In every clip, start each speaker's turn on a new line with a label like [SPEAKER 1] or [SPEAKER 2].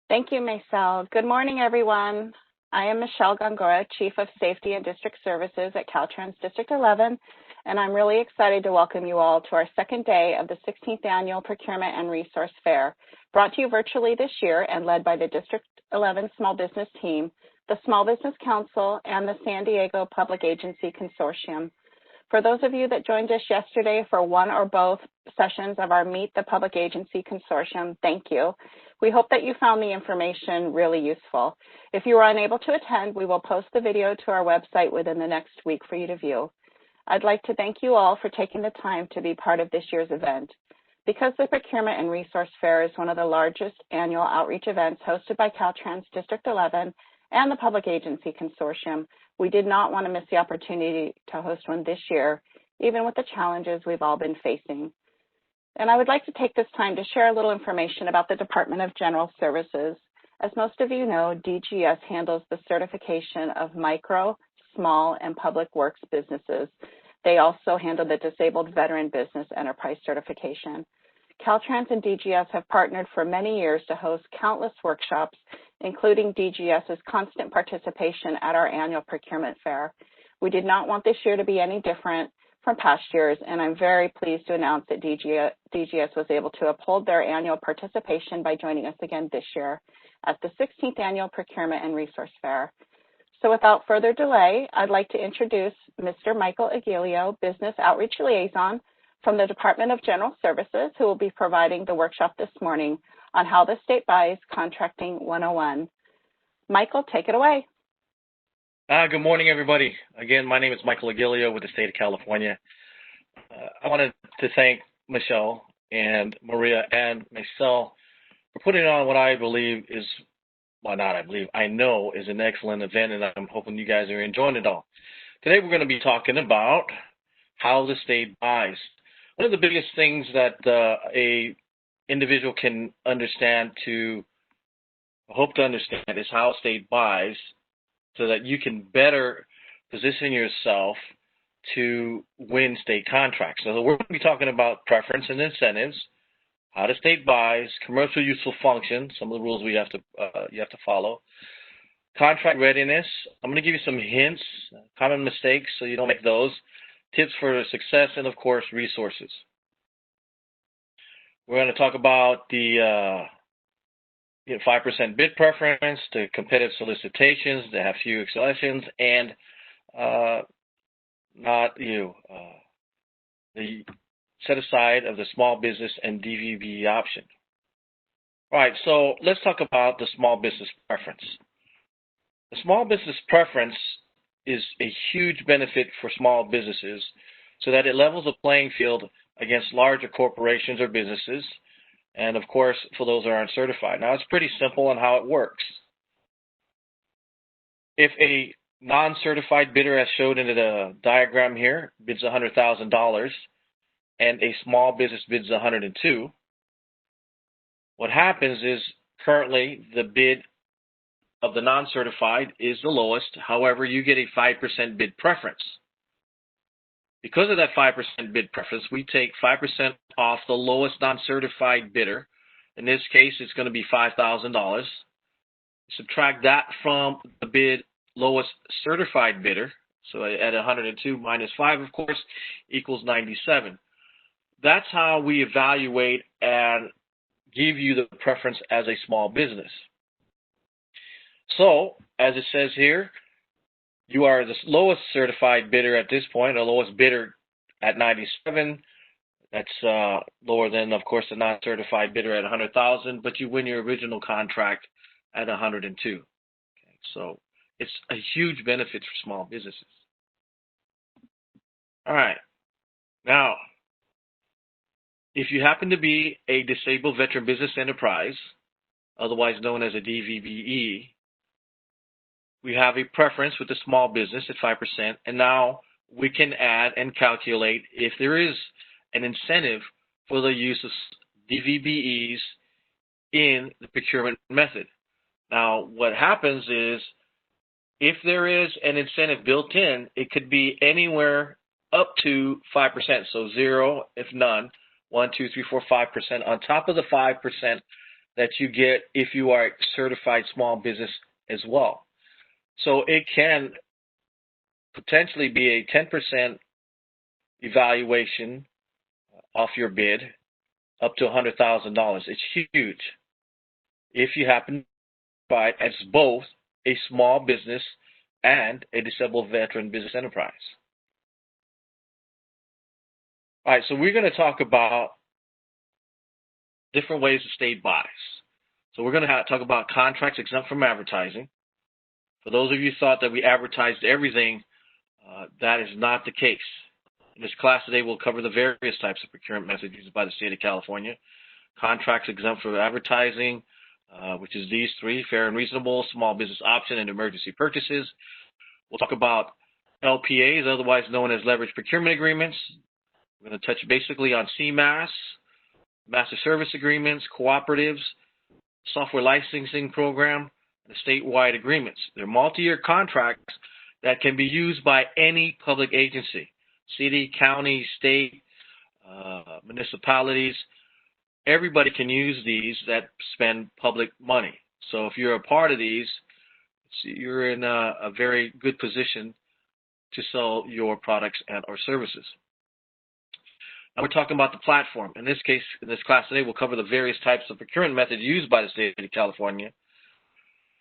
[SPEAKER 1] Thank you, Maisel. Good morning, everyone. I am Michelle Gongora, Chief of Safety and District Services at Caltrans District 11, and I'm really excited to welcome you all to our second day of the 16th Annual Procurement and Resource Fair, brought to you virtually this year and led by the District 11 Small Business Team, the Small Business Council, and the San Diego Public Agency Consortium. For those of you that joined us yesterday for one or both sessions of our Meet the Public Agency Consortium, thank you. We hope that you found the information really useful. If you were unable to attend, we will post the video to our website within the next week for you to view. I'd like to thank you all for taking the time to be part of this year's event. Because the Procurement and Resource Fair is one of the largest annual outreach events hosted by Caltrans District 11 and the Public Agency Consortium, we did not want to miss the opportunity to host one this year, even with the challenges we've all been facing. And I would like to take this time to share a little information about the Department of General Services. As most of you know, DGS handles the certification of micro, small, and public works businesses. They also handle the Disabled Veteran Business Enterprise Certification. Caltrans and DGS have partnered for many years to host countless workshops, including DGS's constant participation at our annual procurement fair. We did not want this year to be any different from past years, and I'm very pleased to announce that DGS was able to uphold their annual participation by joining us again this year at the 16th Annual Procurement and Resource Fair. So without further delay, I'd like to introduce Mr. Michael Aguilio, Business Outreach Liaison from the Department of General Services, who will be providing the workshop this morning on how the state buys Contracting 101. Michael, take it away.
[SPEAKER 2] Good morning, everybody. Again, my name is Michael Aguilio with the state of California. I wanted to thank Michelle and Maria and myself for putting on what I believe is, well, not I believe, I know is an excellent event, and I'm hoping you guys are enjoying it all. Today, we're going to be talking about how the state buys. One of the biggest things that a individual can understand hope to understand is how state buys, so that you can better position yourself to win state contracts. So we're going to be talking about preference and incentives, how the state buys, commercial useful function, some of the rules you have to follow, contract readiness. I'm going to give you some hints, common mistakes, so you don't make those, tips for success, and of course, resources. We're going to talk about the 5% bid preference, the competitive solicitations, they have few selections, and the set aside of the small business and DVBE option. All right, so let's talk about the small business preference. The small business preference is a huge benefit for small businesses so that it levels the playing field against larger corporations or businesses, and of course, for those that aren't certified. Now, it's pretty simple on how it works. If a non-certified bidder, as shown in the diagram here, bids $100,000 and a small business bids $102,000, what happens is currently the bid of the non-certified is the lowest. However, you get a 5% bid preference. Because of that 5% bid preference, we take 5% off the lowest non-certified bidder. In this case, it's going to be $5,000. Subtract that from the bid lowest certified bidder. So at 102 minus 5, of course, equals 97. That's how we evaluate and give you the preference as a small business. So, as it says here, you are the lowest certified bidder at this point, or lowest bidder at 97. That's lower than, of course, the non-certified bidder at 100,000, but you win your original contract at 102. Okay, so it's a huge benefit for small businesses. All right. Now, if you happen to be a disabled veteran business enterprise, otherwise known as a DVBE, we have a preference with the small business at 5%, and now we can add and calculate if there is an incentive for the use of DVBEs in the procurement method. Now, what happens is if there is an incentive built in, it could be anywhere up to 5%, so 0 if none, 1, 2, 3, 4, 5% on top of the 5% that you get if you are a certified small business as well. So it can potentially be a 10% evaluation off your bid up to $100,000. It's huge if you happen to buy it as both a small business and a disabled veteran business enterprise. All right, so we're going to talk about different ways the state buys. So we're going to talk about contracts exempt from advertising. For those of you who thought that we advertised everything, that is not the case. In this class today, we'll cover the various types of procurement methods used by the state of California. Contracts exempt from advertising, which is these three: fair and reasonable, small business option, and emergency purchases. We'll talk about LPAs, otherwise known as leverage procurement agreements. We're going to touch basically on CMAS, master service agreements, cooperatives, software licensing program, and statewide agreements. They're multi-year contracts that can be used by any public agency: city, county, state, municipalities. Everybody can use these that spend public money. So if you're a part of these, you're in a very good position to sell your products and or services. Now we're talking about the platform. In this case, in this class today, we'll cover the various types of procurement methods used by the state of California.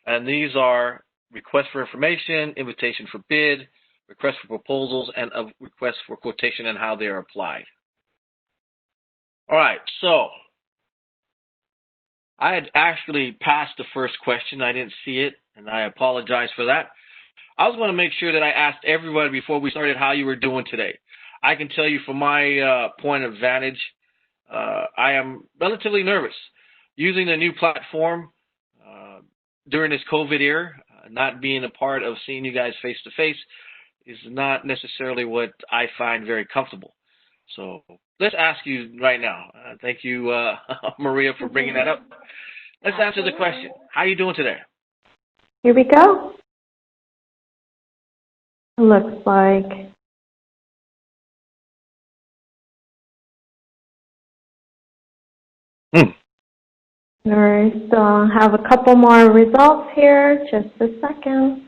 [SPEAKER 2] And these are request for information, invitation for bid, request for proposals, and a request for quotation and how they are applied. All right, so I had actually passed the first question. I didn't see it, and I apologize for that. I was going to make sure that I asked everybody before we started how you were doing today. I can tell you from my point of vantage, I am relatively nervous. Using the new platform during this COVID era, not being a part of seeing you guys face-to-face is not necessarily what I find very comfortable. So let's ask you right now. Thank you, Maria, for bringing that up. Let's answer the question. How are you doing today?
[SPEAKER 3] Here we go. Looks like we still have a couple more results here. Just a second.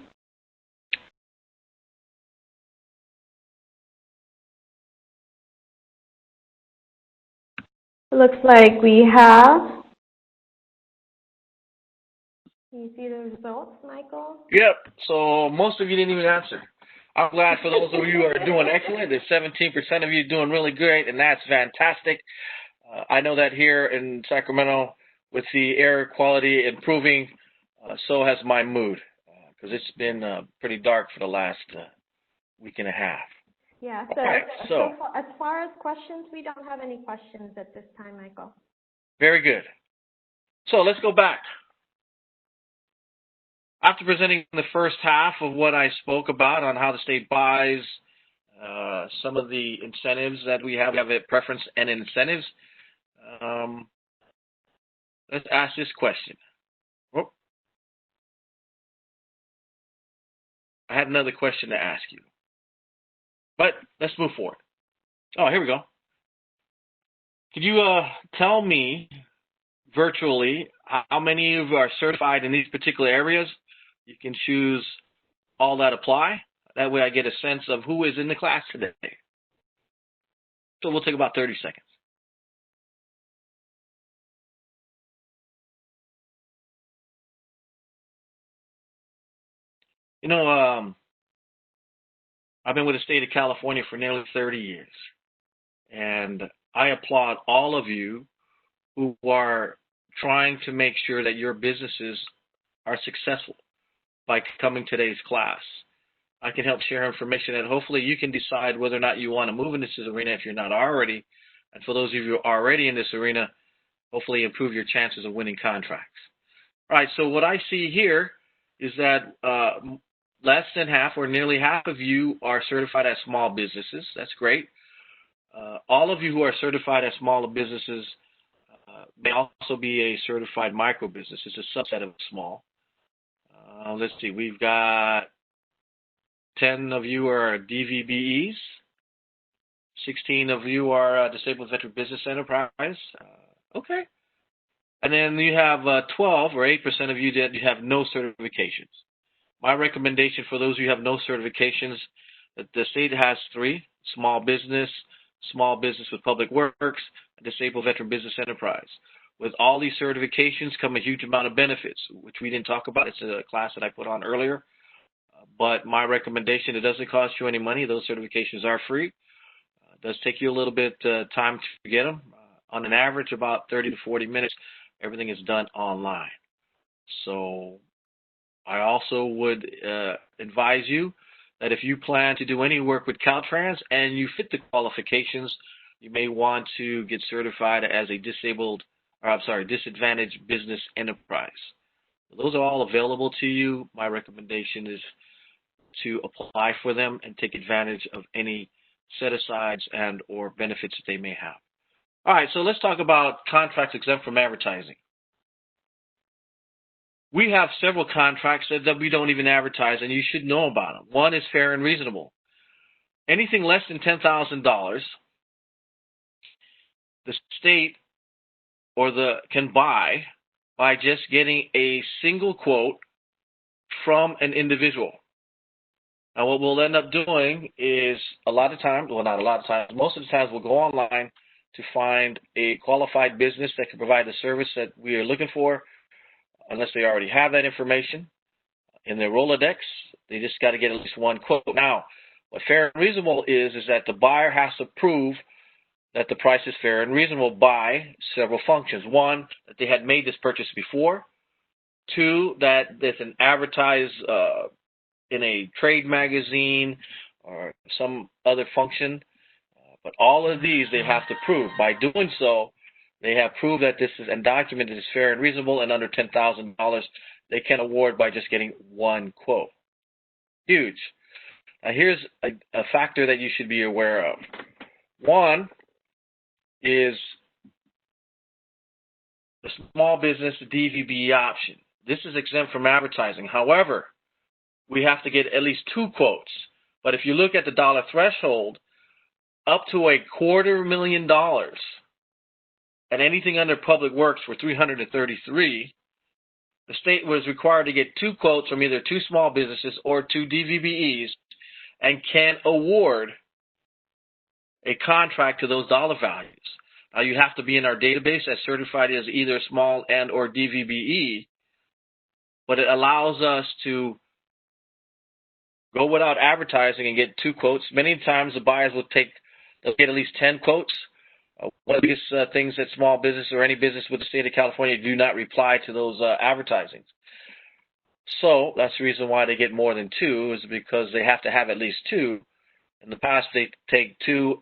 [SPEAKER 3] It looks like we have. Can you see the results, Michael?
[SPEAKER 2] Yep. So most of you didn't even answer. I'm glad for those of you who are doing excellent. There's 17% of you doing really great, and that's fantastic. I know that here in Sacramento, with the air quality improving, so has my mood, because it's been pretty dark for the last week and a half.
[SPEAKER 3] Yeah,
[SPEAKER 2] so
[SPEAKER 3] as far as questions, we don't have any questions at this time, Michael.
[SPEAKER 2] Very good. So let's go back. After presenting the first half of what I spoke about on how the state buys, some of the incentives that we have a preference and incentives, let's ask this question. Oh, I had another question to ask you, but let's move forward. Oh, here we go. Could you tell me virtually how many of you are certified in these particular areas? You can choose all that apply. That way I get a sense of who is in the class today. So we'll take about 30 seconds. You know, I've been with the state of California for nearly 30 years. And I applaud all of you who are trying to make sure that your businesses are successful by coming to today's class. I can help share information that hopefully you can decide whether or not you want to move in this arena if you're not already. And for those of you who are already in this arena, hopefully improve your chances of winning contracts. All right, so what I see here is that less than half or nearly half of you are certified as small businesses. That's great. All of you who are certified as small businesses may also be a certified micro business. It's a subset of small. Let's see, we've got 10 of you are DVBEs. 16 of you are disabled veteran business enterprise. Okay. And then you have 12 or 8% of you that you have no certifications. My recommendation for those who have no certifications, that the state has 3: small business with public works, and disabled veteran business enterprise. With all these certifications come a huge amount of benefits, which we didn't talk about. It's a class that I put on earlier. But my recommendation, it doesn't cost you any money. Those certifications are free. It does take you a little bit time to get them. On an average, about 30 to 40 minutes, everything is done online. So I also would advise you that if you plan to do any work with Caltrans and you fit the qualifications, you may want to get certified as a disadvantaged business enterprise. Those are all available to you. My recommendation is to apply for them and take advantage of any set-asides and or benefits that they may have. All right, so let's talk about contracts exempt from advertising. We have several contracts that we don't even advertise, and you should know about them. One is fair and reasonable. Anything less than $10,000, the state can buy by just getting a single quote from an individual. Now, what we'll end up doing is a lot of times, well, not a lot of times, most of the times we'll go online to find a qualified business that can provide the service that we are looking for, unless they already have that information in their Rolodex. They just got to get at least one quote. Now, what fair and reasonable is that the buyer has to prove that the price is fair and reasonable by several functions. One, that they had made this purchase before. Two, that there's an advertised in a trade magazine or some other function. But all of these they have to prove. By doing so, they have proved that this is and documented is fair and reasonable, and under $10,000, they can award by just getting one quote. Huge. Now, here's a factor that you should be aware of. One is the small business DVBE option. This is exempt from advertising. However, we have to get at least 2 quotes. But if you look at the dollar threshold, up to $250,000, and anything under public works for $333, the state was required to get 2 quotes from either 2 small businesses or 2 DVBEs and can award a contract to those dollar values. Now, you have to be in our database as certified as either small and or DVBE, but it allows us to go without advertising and get 2 quotes. Many times the buyers they'll get at least 10 quotes. One of the biggest things that small business or any business with the state of California do not reply to those advertisings. So that's the reason why they get more than 2, is because they have to have at least 2. In the past, they take 2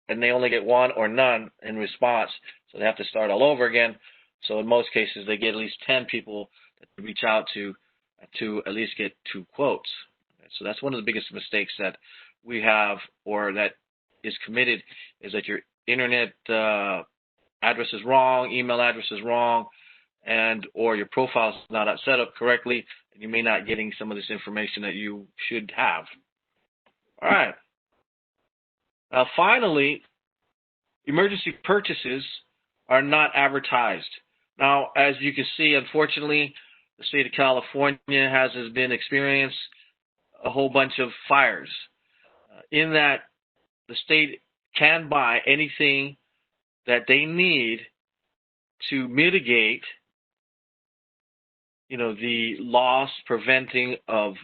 [SPEAKER 2] and they only get 1 or none in response. So they have to start all over again. So in most cases, they get at least 10 people that they reach out to at least get 2 quotes. So that's one of the biggest mistakes that we have, or that is committed, is that your internet address is wrong, email address is wrong, and or your profile is not set up correctly, and you may not getting some of this information that you should have. All right. Now, finally, emergency purchases are not advertised. Now, as you can see, unfortunately, the state of California has been experiencing a whole bunch of fires. In that, the state can buy anything that they need to mitigate, the loss preventing of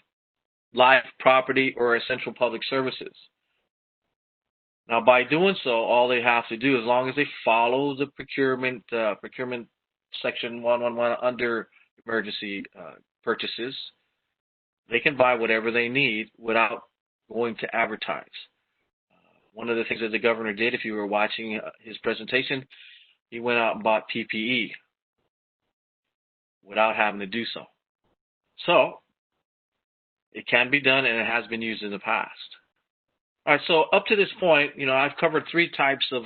[SPEAKER 2] life, property, or essential public services. Now, by doing so, all they have to do, as long as they follow the procurement section 111 under emergency purchases, they can buy whatever they need without going to advertise. One of the things that the governor did, if you were watching his presentation, he went out and bought PPE without having to do so. So it can be done, and it has been used in the past. All right, so up to this point, I've covered 3 types of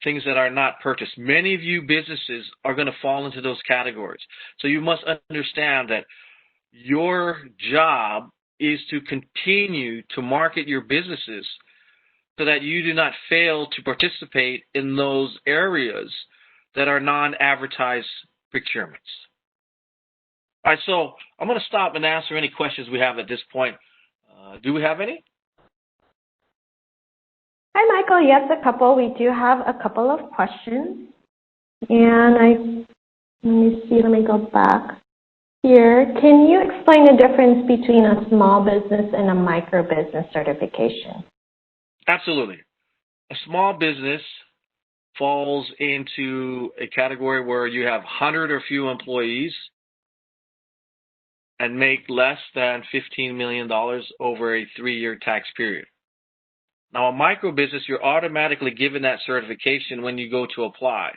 [SPEAKER 2] things that are not purchased. Many of you businesses are going to fall into those categories. So you must understand that your job is to continue to market your businesses so that you do not fail to participate in those areas that are non-advertised procurements. All right, so I'm going to stop and answer any questions we have at this point. Do we have any?
[SPEAKER 3] Hi, Michael. Yes, a couple. We do have a couple of questions. And let me go back here. Can you explain the difference between a small business and a micro business certification?
[SPEAKER 2] Absolutely. A small business falls into a category where you have 100 or few employees and make less than $15 million over a 3-year tax period. Now, a micro business, you're automatically given that certification when you go to apply.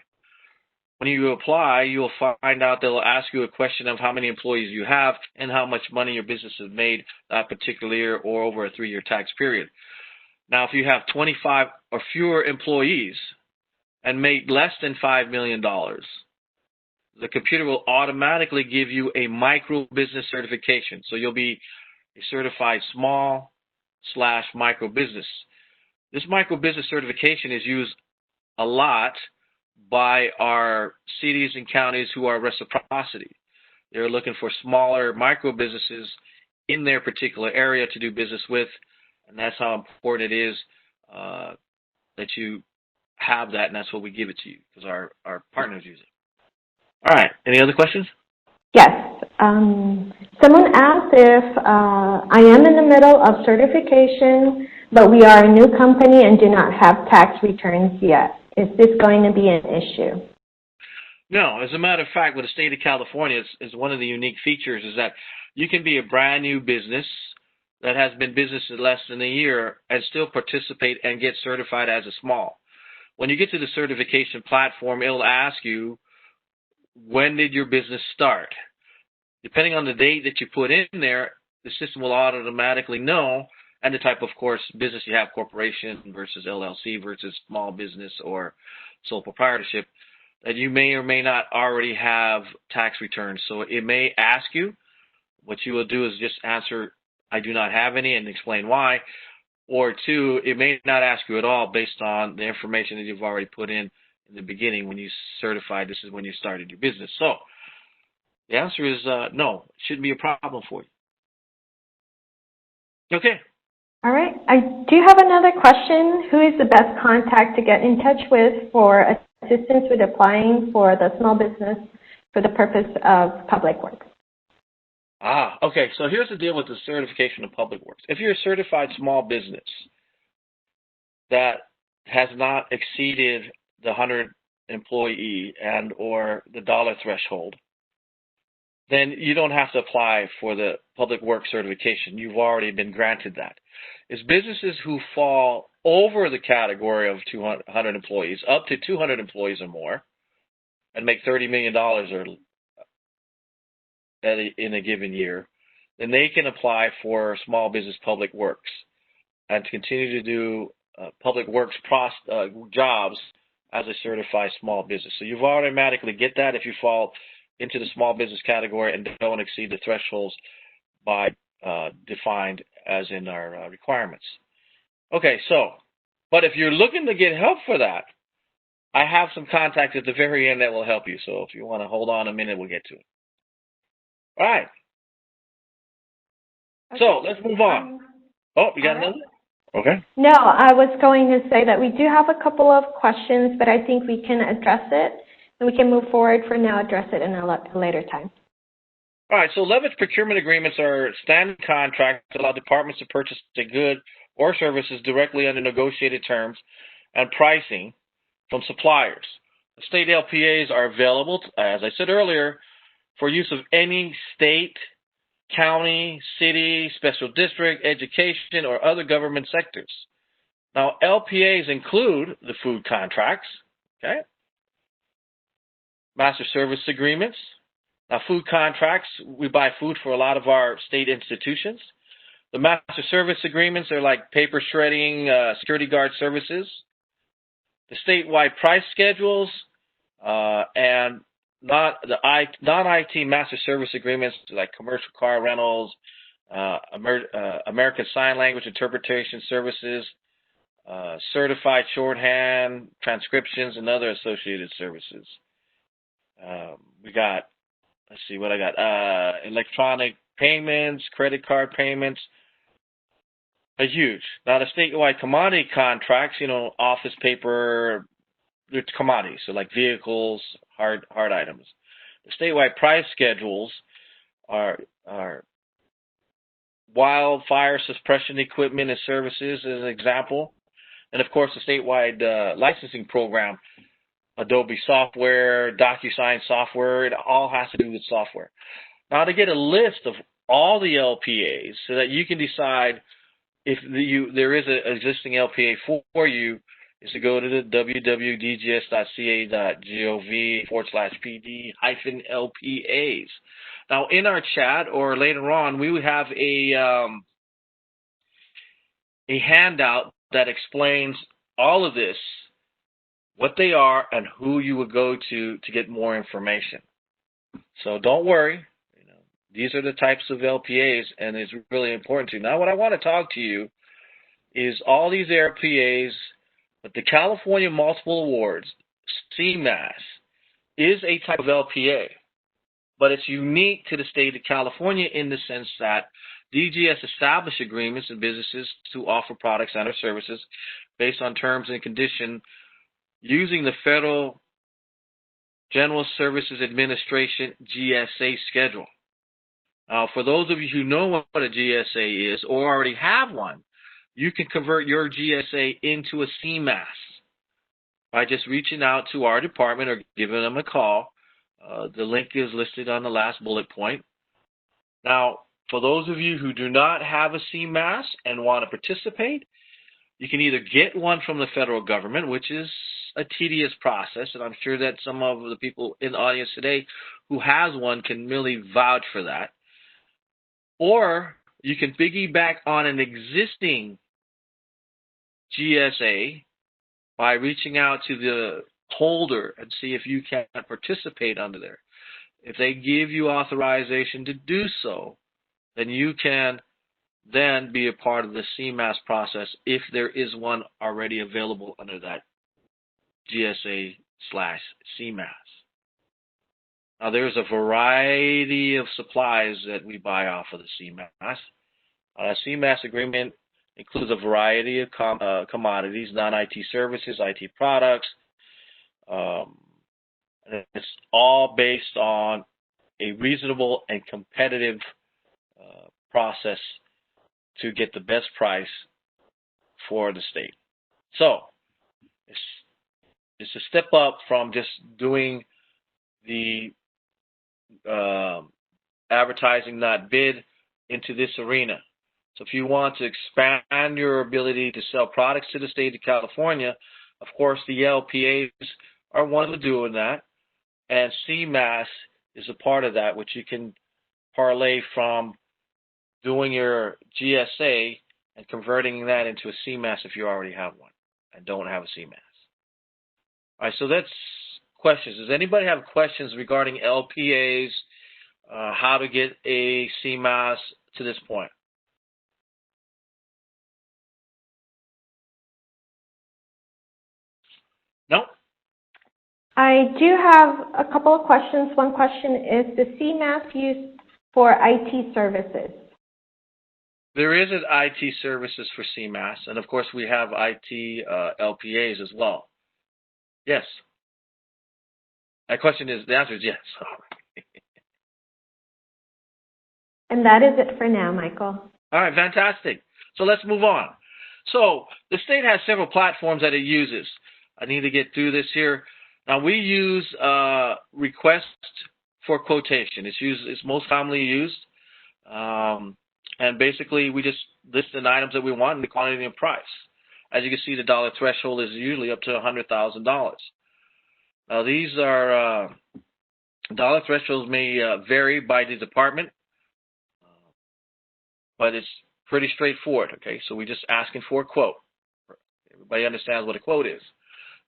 [SPEAKER 2] When you apply, you'll find out they'll ask you a question of how many employees you have and how much money your business has made that particular year or over a 3-year tax period. Now, if you have 25 or fewer employees and make less than $5 million, the computer will automatically give you a micro business certification. So you'll be a certified small/micro business. This micro business certification is used a lot by our cities and counties who are reciprocity. They're looking for smaller micro businesses in their particular area to do business with, and that's how important it is that you have that, and that's what we give it to you because our partners use it. All right. Any other questions?
[SPEAKER 3] Yes. Someone asked if I am in the middle of certification, but we are a new company and do not have tax returns yet. Is this going to be an issue?
[SPEAKER 2] No. As a matter of fact, with the state of California, is one of the unique features is that you can be a brand new business that has been business less than a year and still participate and get certified as a small. When you get to the certification platform, it'll ask you, when did your business start? Depending on the date that you put in there, the system will automatically know, and the type of course business you have, corporation versus LLC versus small business or sole proprietorship, that you may or may not already have tax returns. So it may ask you. What you will do is just answer, I do not have any, and explain why. Or 2, it may not ask you at all based on the information that you've already put in the beginning when you certified this is when you started your business. So the answer is no, it shouldn't be a problem for you. Okay.
[SPEAKER 3] All right. I do have another question. Who is the best contact to get in touch with for assistance with applying for the small business for the purpose of public works?
[SPEAKER 2] Okay. So here's the deal with the certification of public works. If you're a certified small business that has not exceeded the 100 employee and or the dollar threshold, then you don't have to apply for the public works certification. You've already been granted that. It's businesses who fall over the category of 200 employees, up to 200 employees or more, and make $30 million or in a given year, then they can apply for small business public works and continue to do public works jobs as a certified small business. So you automatically get that if you fall into the small business category and don't exceed the thresholds by defined as in our requirements. Okay, so, but if you're looking to get help for that, I have some contacts at the very end that will help you. So if you want to hold on a minute, we'll get to it. All right. Okay. So let's move on. Oh, you got another? Okay.
[SPEAKER 3] No, I was going to say that we do have a couple of questions, but I think we can address it, and we can move forward for now, address it in a later time.
[SPEAKER 2] All right, so leverage procurement agreements are standard contracts that allow departments to purchase a good or services directly under negotiated terms and pricing from suppliers. The state LPAs are available, as I said earlier, for use of any state, county, city, special district, education, or other government sectors. Now, LPAs include the food contracts, okay? Master service agreements. Now, food contracts, we buy food for a lot of our state institutions. The master service agreements are like paper shredding, security guard services. The statewide price schedules, and non-IT master service agreements like commercial car rentals, American Sign Language interpretation services, certified shorthand, transcriptions, and other associated services. We got, let's see what I got. Electronic payments, credit card payments are huge. Now, the statewide commodity contracts, office paper, it's commodities, so like vehicles, hard items. The statewide price schedules are wildfire suppression equipment and services as an example. And of course, the statewide licensing program, Adobe software, DocuSign software, it all has to do with software. Now, to get a list of all the LPAs so that you can decide if there is an existing LPA for you, is to go to the www.dgsca.gov/PD-LPAs. Now, in our chat or later on, we would have a handout that explains all of this, what they are, and who you would go to get more information. So don't worry. These are the types of LPAs, and it's really important to you. Now, what I want to talk to you is all these LPAs, but the California Multiple Awards, CMAS, is a type of LPA, but it's unique to the state of California in the sense that DGS established agreements with businesses to offer products and or services based on terms and conditions using the Federal General Services Administration GSA schedule. For those of you who know what a GSA is or already have one, you can convert your GSA into a CMAS by just reaching out to our department or giving them a call. The link is listed on the last bullet point. Now, for those of you who do not have a CMAS and want to participate, you can either get one from the federal government, which is a tedious process, and I'm sure that some of the people in the audience today who has one can really vouch for that. Or you can piggyback on an existing GSA by reaching out to the holder and see if you can participate under there. If they give you authorization to do so, then you can then be a part of the CMAS process if there is one already available under that GSA/CMAS. Now, there's a variety of supplies that we buy off of the CMAS. A CMAS agreement includes a variety of commodities, non-IT services, IT products. And it's all based on a reasonable and competitive process to get the best price for the state. So it's a step up from just doing the advertising not bid into this arena. So if you want to expand your ability to sell products to the state of California, of course the LPAs are one of doing that, and CMAS is a part of that, which you can parlay from doing your GSA and converting that into a CMAS if you already have one and don't have a CMAS. All right, so that's questions. Does anybody have questions regarding LPAs, how to get a CMAS to this point? No?
[SPEAKER 3] I do have a couple of questions. One question is the CMAS used for IT services?
[SPEAKER 2] There is an IT services for CMAS, and of course we have IT LPAs as well. Yes. The answer is yes.
[SPEAKER 3] And that is it for now, Michael.
[SPEAKER 2] All right, fantastic. So let's move on. So the state has several platforms that it uses. I need to get through this here. Now we use Request for Quotation. It's most commonly used, and basically we just list the items that we want and the quantity and price. As you can see, the dollar threshold is usually up to $100,000. Now these are dollar thresholds may vary by the department, but it's pretty straightforward. Okay, so we're just asking for a quote. Everybody understands what a quote is.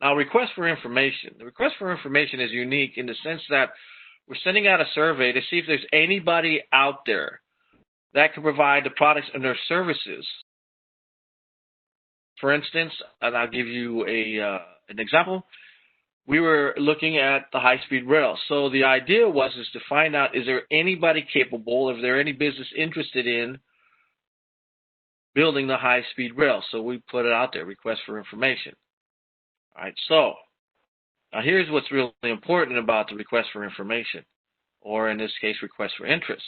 [SPEAKER 2] Now, request for information. The request for information is unique in the sense that we're sending out a survey to see if there's anybody out there that can provide the products and their services. For instance, and I'll give you an example. we were looking at the high-speed rail. So the idea was to find out, is there anybody capable, is there any business interested in building the high-speed rail? So we put it out there, request for information. All right, so now here's what's really important about the request for information, or in this case, request for interest.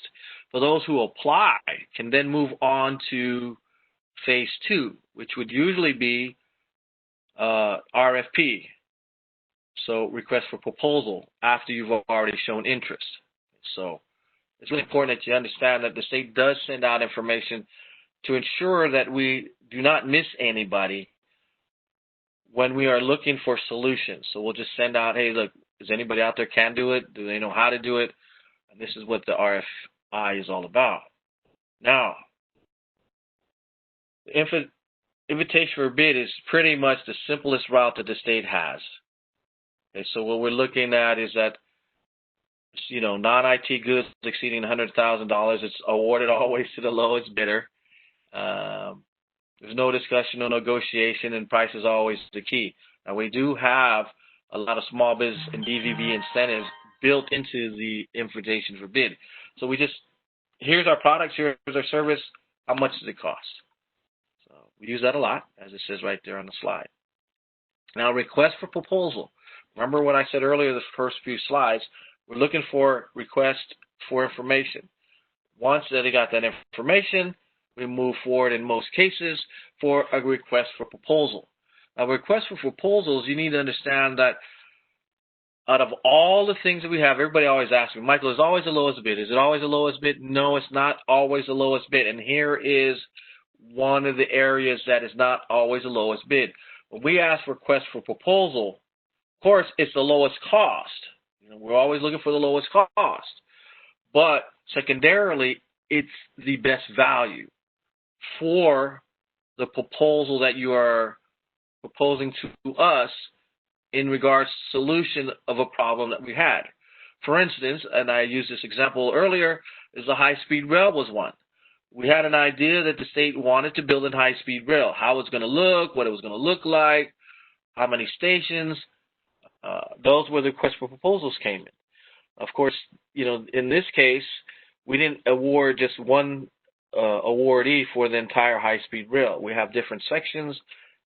[SPEAKER 2] For those who apply, can then move on to phase 2, which would usually be RFP. So request for proposal after you've already shown interest. So it's really important that you understand that the state does send out information to ensure that we do not miss anybody when we are looking for solutions. So we'll just send out, hey, look, is anybody out there can do it? Do they know how to do it? And this is what the RFI is all about. Now, the invitation for bid is pretty much the simplest route that the state has. Okay, so what we're looking at is that, non-IT goods exceeding $100,000, it's awarded always to the lowest bidder. There's no discussion, no negotiation, and price is always the key. Now, we do have a lot of small business and DVBE incentives built into the invitation for bid. So here's our products, here's our service, how much does it cost? So we use that a lot, as it says right there on the slide. Now, request for proposal. Remember what I said earlier, the first few slides, we're looking for request for information. Once that we got that information, we move forward in most cases for a request for proposal. Now, request for proposals, you need to understand that out of all the things that we have, everybody always asks me, Michael, is always the lowest bid? Is it always the lowest bid? No, it's not always the lowest bid. And here is one of the areas that is not always the lowest bid. When we ask for request for proposal, of course, it's the lowest cost. We're always looking for the lowest cost. But secondarily, it's the best value for the proposal that you are proposing to us in regards to solution of a problem that we had. For instance, and I used this example earlier, is the high-speed rail was one. We had an idea that the state wanted to build a high-speed rail, how it's going to look, what it was going to look like, how many stations. Those were the requests for proposals came in. Of course, in this case, we didn't award just one awardee for the entire high-speed rail. We have different sections,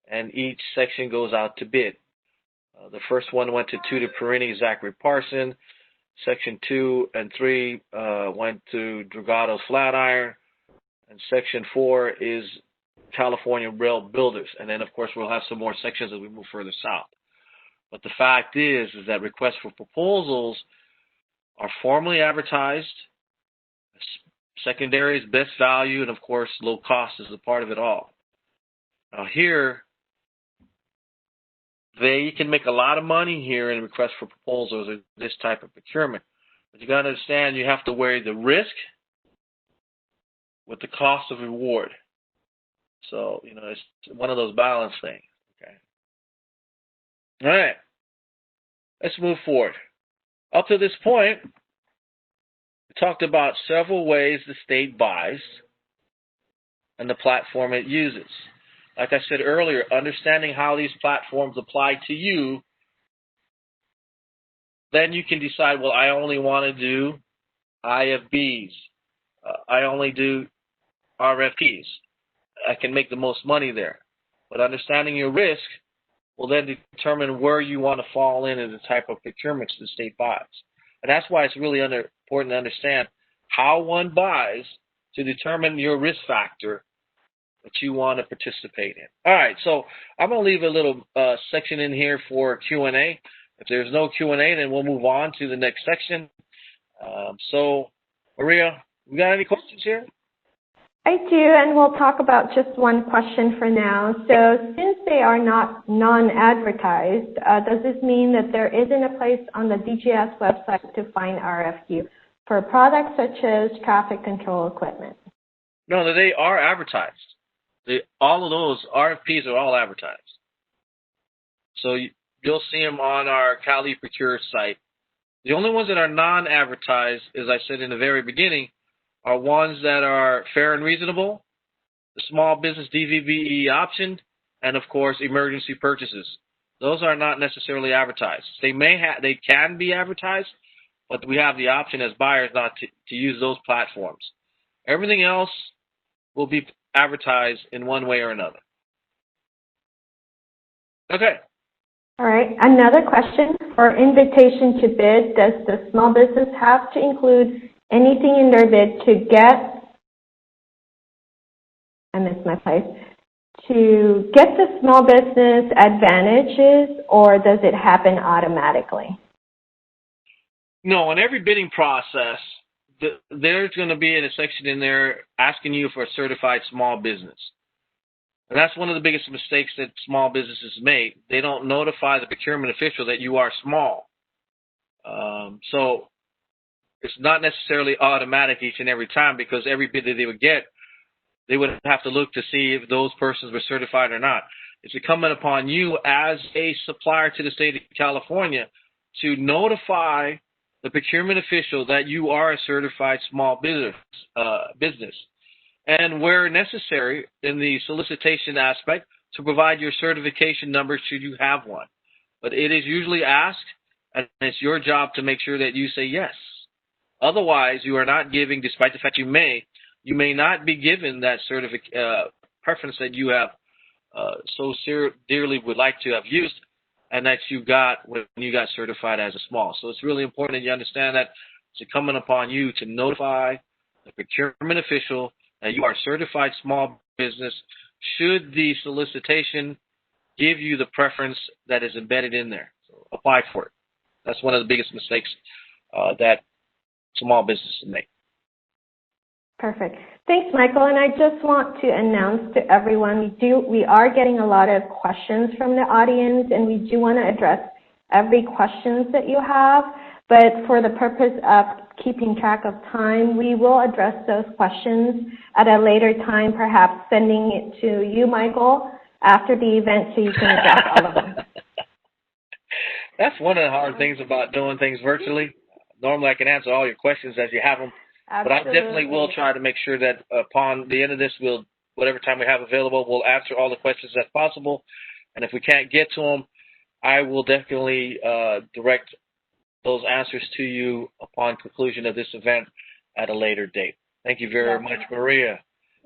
[SPEAKER 2] and each section goes out to bid. The first one went to Tutor Perini, Zachary Parson. Section 2 and 3 went to Dragado's Flatiron. And Section 4 is California Rail Builders. And then, of course, we'll have some more sections as we move further south. But the fact is that requests for proposals are formally advertised. Secondary is best value, and, of course, low cost is a part of it all. Now, here, you can make a lot of money here in requests for proposals or this type of procurement. But you got to understand you have to weigh the risk with the cost of reward. So, it's one of those balance things. Okay. All right. Let's move forward. Up to this point, we talked about several ways the state buys and the platform it uses. Like I said earlier, understanding how these platforms apply to you, then you can decide, well, I only want to do IFBs. I only do RFPs. I can make the most money there. But understanding your risk will then determine where you want to fall in the type of procurements the state buys. And that's why it's really important to understand how one buys to determine your risk factor that you want to participate in. All right, so I'm going to leave a little section in here for Q&A. If there's no Q&A, then we'll move on to the next section. So, Maria, you got any questions here?
[SPEAKER 3] I do, and we'll talk about just one question for now. So since they are not non-advertised, does this mean that there isn't a place on the DGS website to find RFQ for products such as traffic control equipment?
[SPEAKER 2] No, they are advertised. All of those RFPs are all advertised. So you'll see them on our Cali Procure site. The only ones that are non-advertised, as I said in the very beginning, are ones that are fair and reasonable, the small business DVBE option, and of course, emergency purchases. those are not necessarily advertised. They can be advertised, but we have the option as buyers not to use those platforms. Everything else will be advertised in one way or another. Okay.
[SPEAKER 3] All right. Another question for invitation to bid. Does the small business have to include anything in their bid to get, I missed my place, to get the small business advantages, or does it happen automatically?
[SPEAKER 2] No, in every bidding process, there's going to be a section in there asking you for a certified small business. And that's one of the biggest mistakes that small businesses make. They don't notify the procurement official that you are small. So it's not necessarily automatic each and every time, because every bid that they would get, they would have to look to see if those persons were certified or not. It's incumbent upon you as a supplier to the state of California to notify the procurement official that you are a certified small business. And where necessary in the solicitation aspect, to provide your certification number should you have one. But it is usually asked, and it's your job to make sure that you say yes. Otherwise, you are not giving, despite the fact you may not be given that preference that you have so dearly would like to have used, and that you got when you got certified as a small. So it's really important that you understand that it's incumbent upon you to notify the procurement official that you are certified small business should the solicitation give you the preference that is embedded in there. So apply for it. That's one of the biggest mistakes that small businesses make.
[SPEAKER 3] Perfect. Thanks, Michael. And I just want to announce to everyone, we are getting a lot of questions from the audience, and we do want to address every question that you have. But for the purpose of keeping track of time, we will address those questions at a later time, perhaps sending it to you, Michael, after the event so you can address all of them.
[SPEAKER 2] That's one of the hard things about doing things virtually. Normally I can answer all your questions as you have them.
[SPEAKER 3] Absolutely.
[SPEAKER 2] But I definitely will try to make sure that upon the end of this, whatever time we have available, we'll answer all the questions as possible. And if we can't get to them, I will definitely direct those answers to you upon conclusion of this event at a later date. Thank you very much, Maria.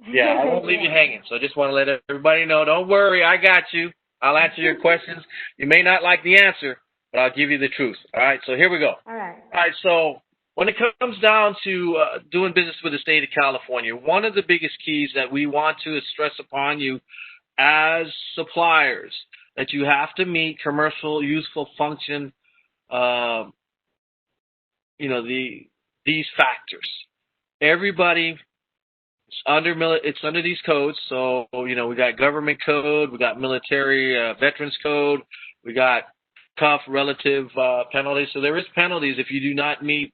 [SPEAKER 2] Yeah, I won't leave you hanging. So I just want to let everybody know, don't worry, I got you. I'll answer your questions. You may not like the answer, but I'll give you the truth. All right, so here we go.
[SPEAKER 3] All right.
[SPEAKER 2] All right, so when it comes down to doing business with the state of California, one of the biggest keys that we want to stress upon you as suppliers, that you have to meet commercial useful function, these factors. Everybody it's under these codes. So, we got government code, we got military veterans code, we got CUF relative penalties. So there is penalties if you do not meet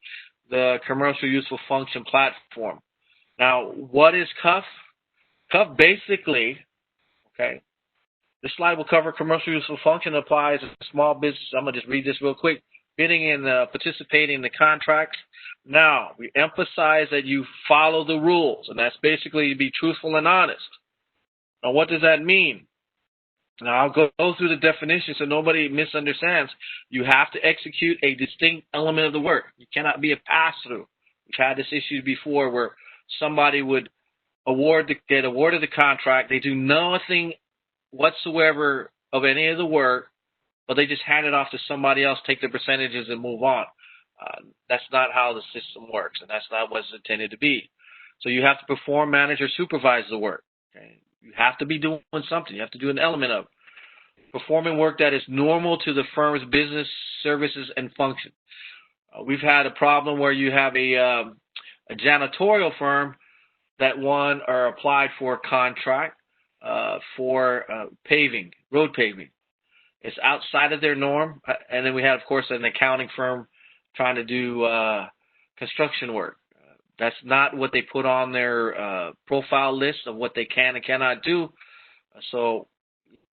[SPEAKER 2] the commercial useful function platform. Now, what is CUF? CUF basically, okay, this slide will cover commercial useful function applies to small business. I'm going to just read this real quick. Bidding and participating in the contracts. Now, we emphasize that you follow the rules, and that's basically to be truthful and honest. Now, what does that mean? Now, I'll go through the definition so nobody misunderstands. You have to execute a distinct element of the work. You cannot be a pass-through. We've had this issue before where somebody would get awarded the contract. They do nothing whatsoever of any of the work, but they just hand it off to somebody else, take the percentages, and move on. That's not how the system works, and that's not what it's intended to be. So you have to perform, manage, or supervise the work. Okay? You have to be doing something. You have to do an element of performing work that is normal to the firm's business, services, and function. We've had a problem where you have a janitorial firm that won or applied for a contract for paving, road paving. It's outside of their norm. And then we had, of course, an accounting firm trying to do construction work. That's not what they put on their profile list of what they can and cannot do. So,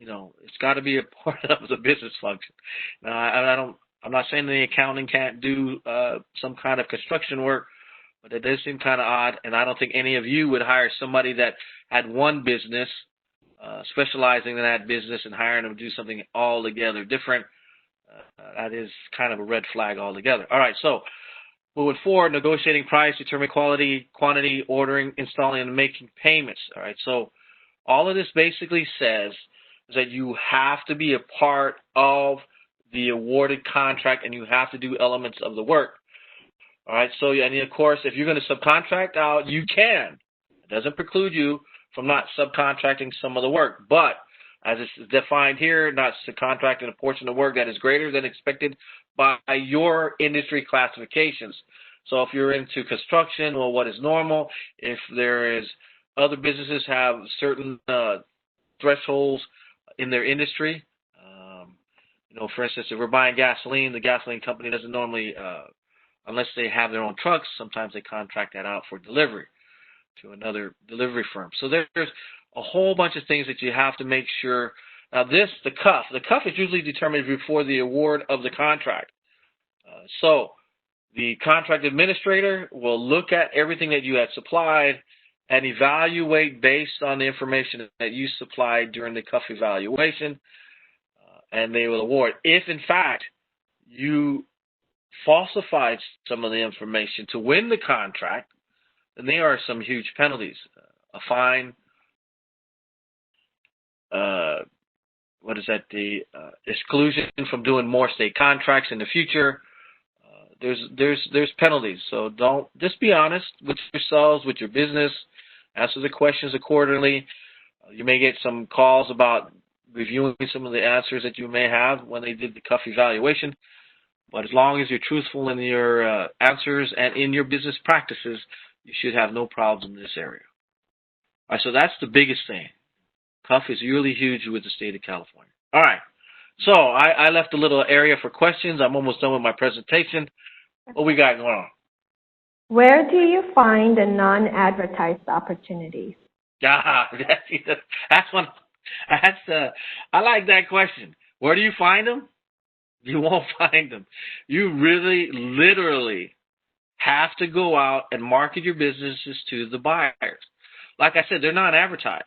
[SPEAKER 2] it's got to be a part of the business function. Now, I'm not saying the accounting can't do some kind of construction work, but it does seem kind of odd. And I don't think any of you would hire somebody that had one business specializing in that business and hiring them to do something altogether different, that is kind of a red flag altogether. All right, so moving forward, negotiating price, determining quality, quantity, ordering, installing, and making payments. All right, so all of this basically says is that you have to be a part of the awarded contract and you have to do elements of the work. All right, so and of course, if you're going to subcontract out, you can. It doesn't preclude you from not subcontracting some of the work, but as it's defined here, not subcontracting a portion of work that is greater than expected by your industry classifications. So if you're into construction, well, what is normal? If there is other businesses have certain thresholds in their industry. You know, for instance, if we're buying gasoline, the gasoline company doesn't normally, unless they have their own trucks, sometimes they contract that out for delivery to another delivery firm. So there's a whole bunch of things that you have to make sure. Now the cuff is usually determined before the award of the contract. So the contract administrator will look at everything that you had supplied and evaluate based on the information that you supplied during the cuff evaluation, and they will award. If, in fact, you falsified some of the information to win the contract, then there are some huge penalties. A fine, what is that, the exclusion from doing more state contracts in the future. There's penalties. So just be honest with yourselves, with your business, answer the questions accordingly. You may get some calls about reviewing some of the answers that you may have when they did the cuff evaluation. But as long as you're truthful in your answers and in your business practices, you should have no problems in this area. All right, so that's the biggest thing. Cuff is really huge with the state of California. All right, so I left a little area for questions. I'm almost done with my presentation. What we got going on?
[SPEAKER 3] Where do you find the non-advertised opportunities?
[SPEAKER 2] That's one. I like that question. Where do you find them? You won't find them. You really, literally have to go out and market your businesses to the buyers. Like I said, they're not advertised.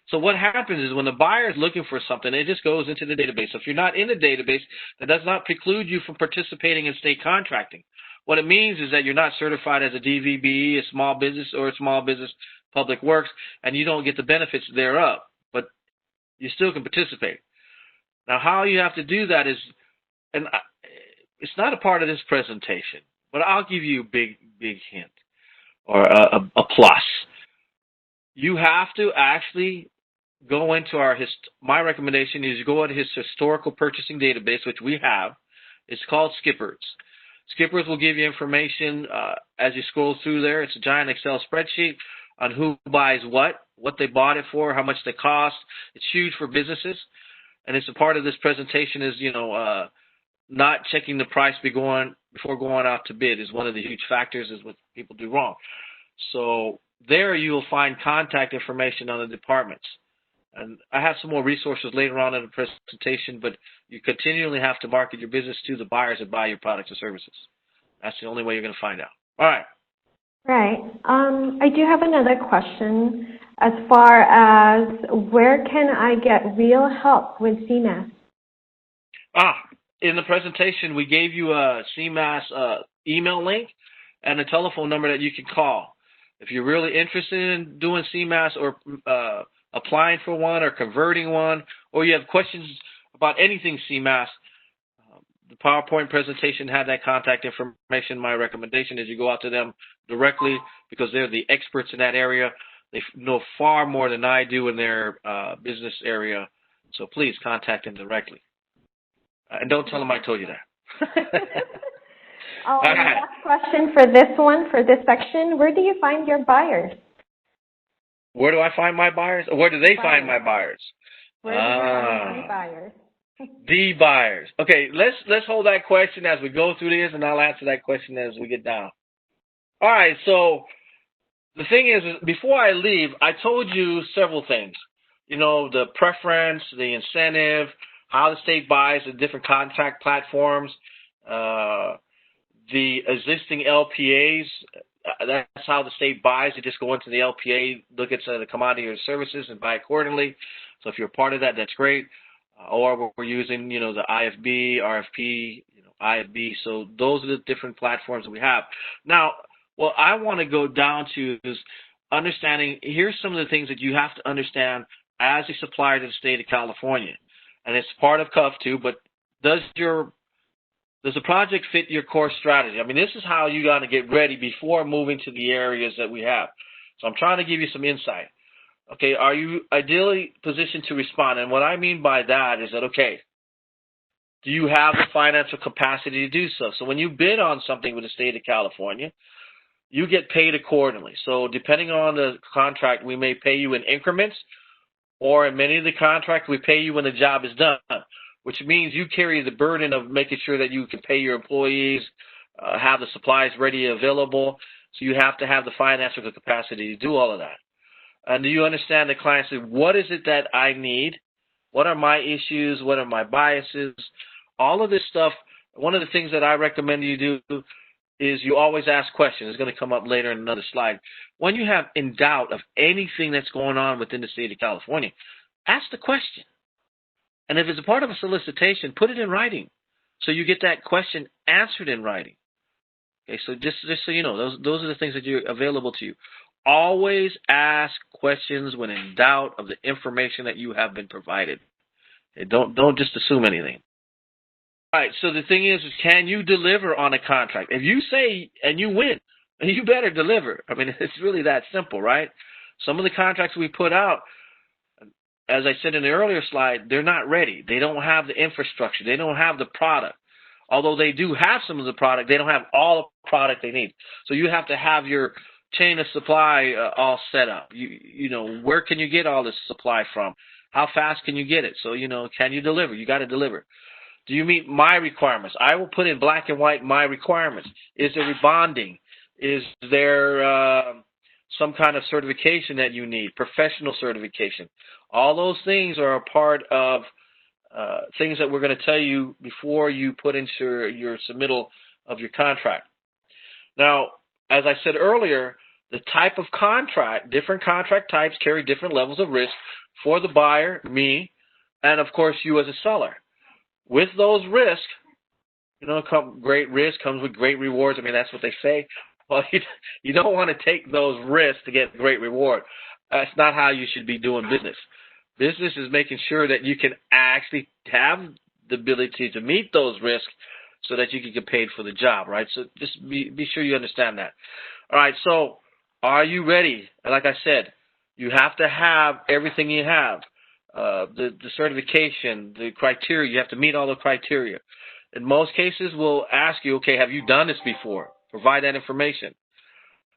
[SPEAKER 2] So what happens is when the buyer is looking for something, it just goes into the database. So if you're not in the database, that does not preclude you from participating in state contracting. What it means is that you're not certified as a DVBE, a small business, or a small business public works, and you don't get the benefits thereof, but you still can participate. Now, how you have to do that is, and it's not a part of this presentation, but I'll give you a big hint or a plus. You have to actually go into my recommendation is you go into his historical purchasing database, which we have. It's called Skippers. Skippers will give you information as you scroll through there. It's a giant Excel spreadsheet on who buys what they bought it for, how much they cost. It's huge for businesses. And it's a part of this presentation is, not checking the price before going out to bid is one of the huge factors is what people do wrong. So there you will find contact information on the departments. And I have some more resources later on in the presentation, but you continually have to market your business to the buyers that buy your products and services. That's the only way you're going to find out. All right.
[SPEAKER 3] Right. I do have another question as far as where can I get real help with CMAS?
[SPEAKER 2] In the presentation, we gave you a CMAS email link and a telephone number that you can call. If you're really interested in doing CMAS or applying for one or converting one, or you have questions about anything CMAS, the PowerPoint presentation had that contact information. My recommendation is you go out to them directly because they're the experts in that area. They know far more than I do in their business area. So please contact them directly. And don't tell them I told you that.
[SPEAKER 3] Last question for this section. Where do you find your buyers?
[SPEAKER 2] Where do I find my buyers? Or where do they find my buyers?
[SPEAKER 3] Where do you find my buyers?
[SPEAKER 2] The buyers. Okay, let's hold that question as we go through this, and I'll answer that question as we get down. All right, so the thing is, before I leave, I told you several things. The preference, the incentive, how the state buys the different contract platforms, the existing LPAs. That's how the state buys. They just go into the LPA, look at the commodity or services, and buy accordingly. So if you're a part of that, that's great. Or we're using, the IFB, RFP, IFB. So those are the different platforms that we have. Now, what I want to go down to is understanding, here's some of the things that you have to understand as a supplier to the state of California. And it's part of CUF too, but does the project fit your core strategy? I mean, this is how you got to get ready before moving to the areas that we have. So I'm trying to give you some insight. Okay, are you ideally positioned to respond? And what I mean by that is that, okay, do you have the financial capacity to do so? So when you bid on something with the state of California, you get paid accordingly. So depending on the contract, we may pay you in increments, or in many of the contracts, we pay you when the job is done, which means you carry the burden of making sure that you can pay your employees, have the supplies ready and available. So you have to have the financial capacity to do all of that. And do you understand the client say, what is it that I need? What are my issues? What are my biases? All of this stuff, one of the things that I recommend you do is you always ask questions. It's going to come up later in another slide. When you have in doubt of anything that's going on within the state of California, ask the question. And if it's a part of a solicitation, put it in writing so you get that question answered in writing. Okay, so just so you know, those are the things that are available to you. Always ask questions when in doubt of the information that you have been provided. Okay, don't just assume anything. All right, so the thing is, can you deliver on a contract? If you say and you win, you better deliver. I mean, it's really that simple, right? Some of the contracts we put out, as I said in the earlier slide, they're not ready. They don't have the infrastructure. They don't have the product. Although they do have some of the product, they don't have all the product they need. So you have to have your chain of supply all set up. You know, where can you get all this supply from? How fast can you get it? So, can you deliver? You got to deliver. Do you meet my requirements? I will put in black and white my requirements. Is there rebonding? Is there some kind of certification that you need, professional certification? All those things are a part of things that we're going to tell you before you put into your submittal of your contract. Now, as I said earlier, the type of contract, different contract types carry different levels of risk for the buyer, me, and of course you as a seller. With those risks, great risk comes with great rewards. I mean, that's what they say. Well, you don't want to take those risks to get great reward. That's not how you should be doing business. Business is making sure that you can actually have the ability to meet those risks so that you can get paid for the job, right? So just be sure you understand that. All right, so are you ready? Like I said, you have to have everything you have. The certification, the criteria, you have to meet all the criteria. In most cases, we'll ask you, okay, have you done this before? Provide that information.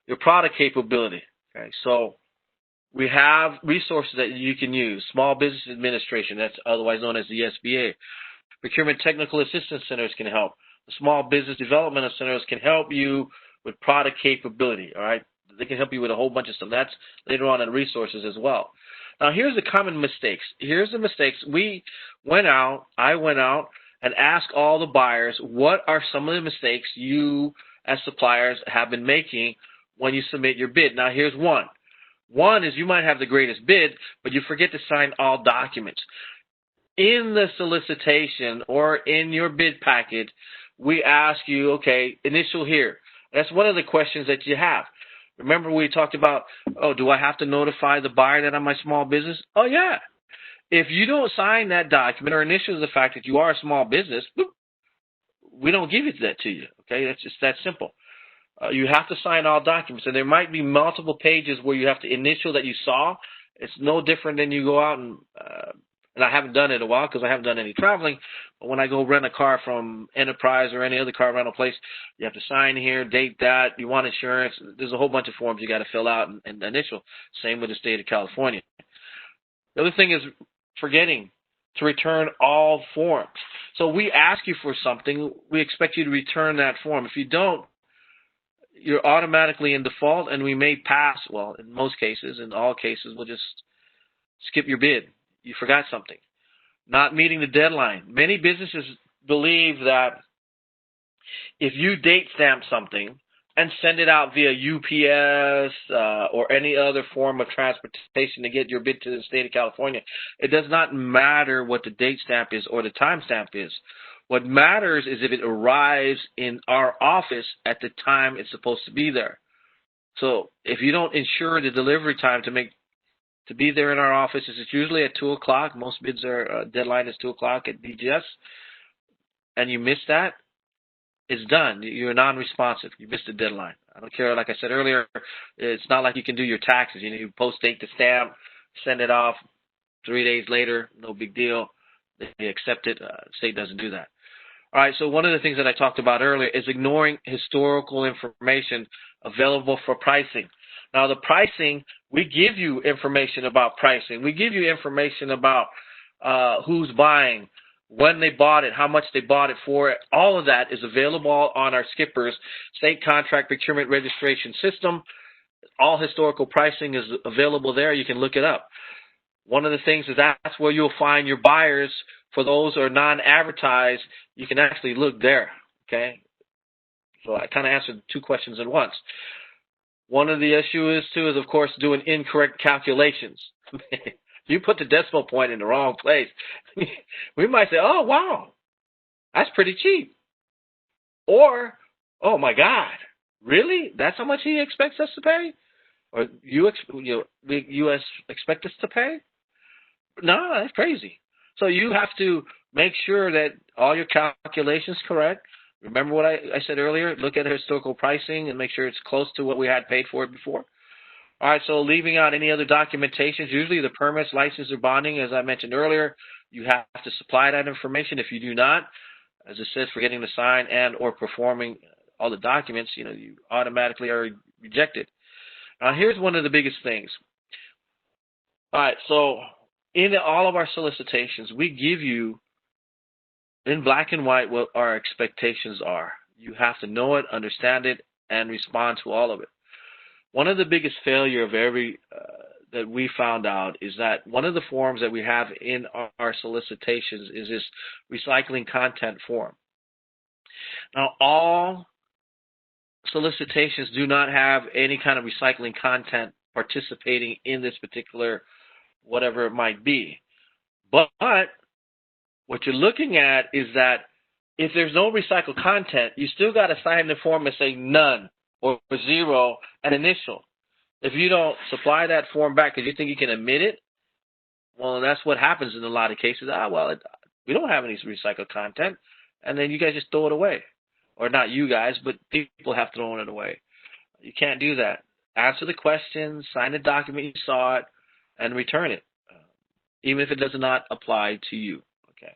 [SPEAKER 2] Your product capability, okay? So we have resources that you can use. Small Business Administration, that's otherwise known as the SBA. Procurement Technical Assistance Centers can help. The Small Business Development Centers can help you with product capability, all right? They can help you with a whole bunch of stuff. That's later on in resources as well. Now, here's the common mistakes. Here's the mistakes. I went out and asked all the buyers, what are some of the mistakes you as suppliers have been making when you submit your bid? Now, here's one. One is you might have the greatest bid, but you forget to sign all documents. In the solicitation or in your bid packet, we ask you, okay, initial here. That's one of the questions that you have. Remember we talked about, do I have to notify the buyer that I'm my small business? Oh, yeah. If you don't sign that document or initial the fact that you are a small business, we don't give it that to you, okay? That's just that simple. You have to sign all documents, and there might be multiple pages where you have to initial that you saw. It's no different than you go out and I haven't done it in a while because I haven't done any traveling, but when I go rent a car from Enterprise or any other car rental place, you have to sign here, date that, you want insurance. There's a whole bunch of forms you got to fill out and initial. Same with the state of California. The other thing is forgetting to return all forms. So we ask you for something, we expect you to return that form. If you don't, you're automatically in default, and we may pass, well, in most cases, in all cases, we'll just skip your bid. You forgot something. Not meeting the deadline. Many businesses believe that if you date stamp something and send it out via UPS or any other form of transportation to get your bid to the state of California. It does not matter what the date stamp is or the time stamp is. What matters is if it arrives in our office at the time it's supposed to be there. So if you don't ensure the delivery time to be there in our office, it's usually at 2 o'clock. Most bids are deadline is 2 o'clock at DGS, and you miss that, it's done. You're non-responsive. You missed the deadline. I don't care. Like I said earlier, it's not like you can do your taxes. You post date the stamp, send it off 3 days later, no big deal. They accept it. State doesn't do that. All right, so one of the things that I talked about earlier is ignoring historical information available for pricing. Now, the pricing, we give you information about pricing. We give you information about who's buying, when they bought it, how much they bought it for. All of that is available on our Skippers State Contract Procurement Registration System. All historical pricing is available there. You can look it up. One of the things is that's where you'll find your buyers. For those who are non-advertised, you can actually look there, okay? So I kind of answered 2 questions at once. One of the issues, too, is, of course, doing incorrect calculations. You put the decimal point in the wrong place. We might say, oh, wow, that's pretty cheap. Or, oh, my God, really? That's how much he expects us to pay? Or U.S. expect us to pay? No, that's crazy. So you have to make sure that all your calculations correct. Remember what I said earlier? Look at historical pricing and make sure it's close to what we had paid for it before. All right, so leaving out any other documentations, usually the permits, license, or bonding, as I mentioned earlier, you have to supply that information. If you do not, as it says, forgetting to sign and or performing all the documents, you automatically are rejected. Now, here's one of the biggest things. All right, so in all of our solicitations, we give you in black and white what our expectations are. You have to know it, understand it, and respond to all of it. One of the biggest failure of that we found out is that one of the forms that we have in our solicitations is this recycling content form. Now, all solicitations do not have any kind of recycling content participating in this particular whatever it might be. But what you're looking at is that if there's no recycled content, you still got to sign the form and say none or 0 and initial. If you don't supply that form back because you think you can admit it, well, that's what happens in a lot of cases. We don't have any recycled content, and then you guys just throw it away. Or not you guys, but people have thrown it away. You can't do that. Answer the questions, sign the document you saw it, and return it, even if it does not apply to you. Okay.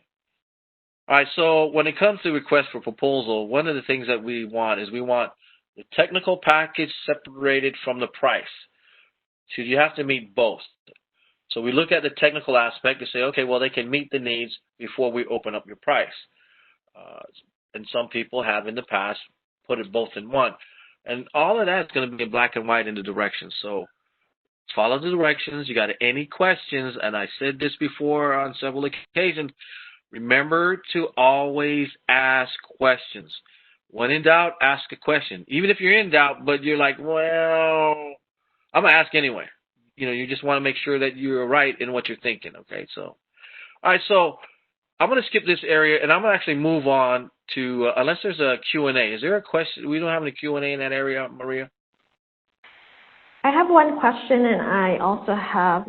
[SPEAKER 2] All right, so when it comes to request for proposal, one of the things that we want is the technical package separated from the price. So you have to meet both. So we look at the technical aspect and say, okay, well, they can meet the needs before we open up your price. And some people have in the past put it both in one. And all of that is going to be in black and white in the directions. So follow the directions. You got any questions, and I said this before on several occasions, remember to always ask questions. When in doubt, ask a question. Even if you're in doubt, but you're like, well, I'm going to ask anyway. You just want to make sure that you're right in what you're thinking, okay? So, all right, so I'm going to skip this area, and I'm going to actually move on to, unless there's a Q&A. Is there a question? We don't have any Q&A in that area, Maria?
[SPEAKER 3] I have one question, and I also have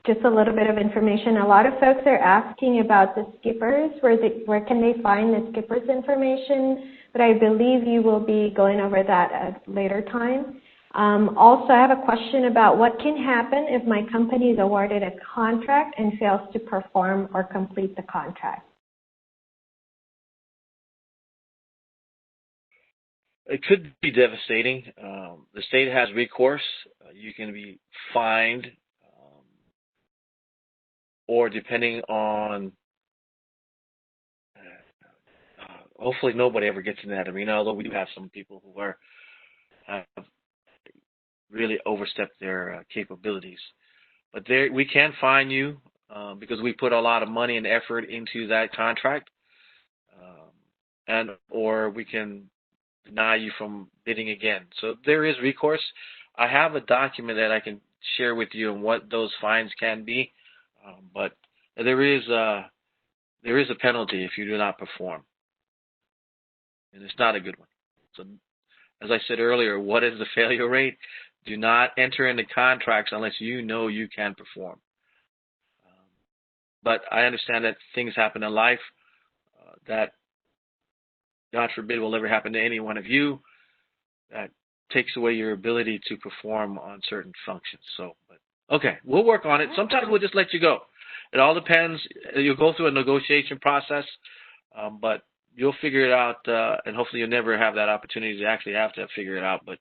[SPEAKER 3] just a little bit of information. A lot of folks are asking about the skippers. Where can they find the skippers information? But I believe you will be going over that at a later time. Also, I have a question about what can happen if my company is awarded a contract and fails to perform or complete the contract.
[SPEAKER 2] It could be devastating. The state has recourse. You can be fined, or depending on, hopefully nobody ever gets in that arena, although we do have some people who have really overstepped their capabilities. But we can fine you because we put a lot of money and effort into that contract, or we can deny you from bidding again. So there is recourse. I have a document that I can share with you on what those fines can be, but there is a penalty if you do not perform, and it's not a good one. So, as I said earlier, what is the failure rate? Do not enter into contracts unless you know you can perform. But I understand that things happen in life that, God forbid, will ever happen to any one of you. That takes away your ability to perform on certain functions. So, but okay, we'll work on it. Sometimes we'll just let you go. It all depends. You'll go through a negotiation process, but you'll figure it out, and hopefully you'll never have that opportunity to actually have to figure it out. But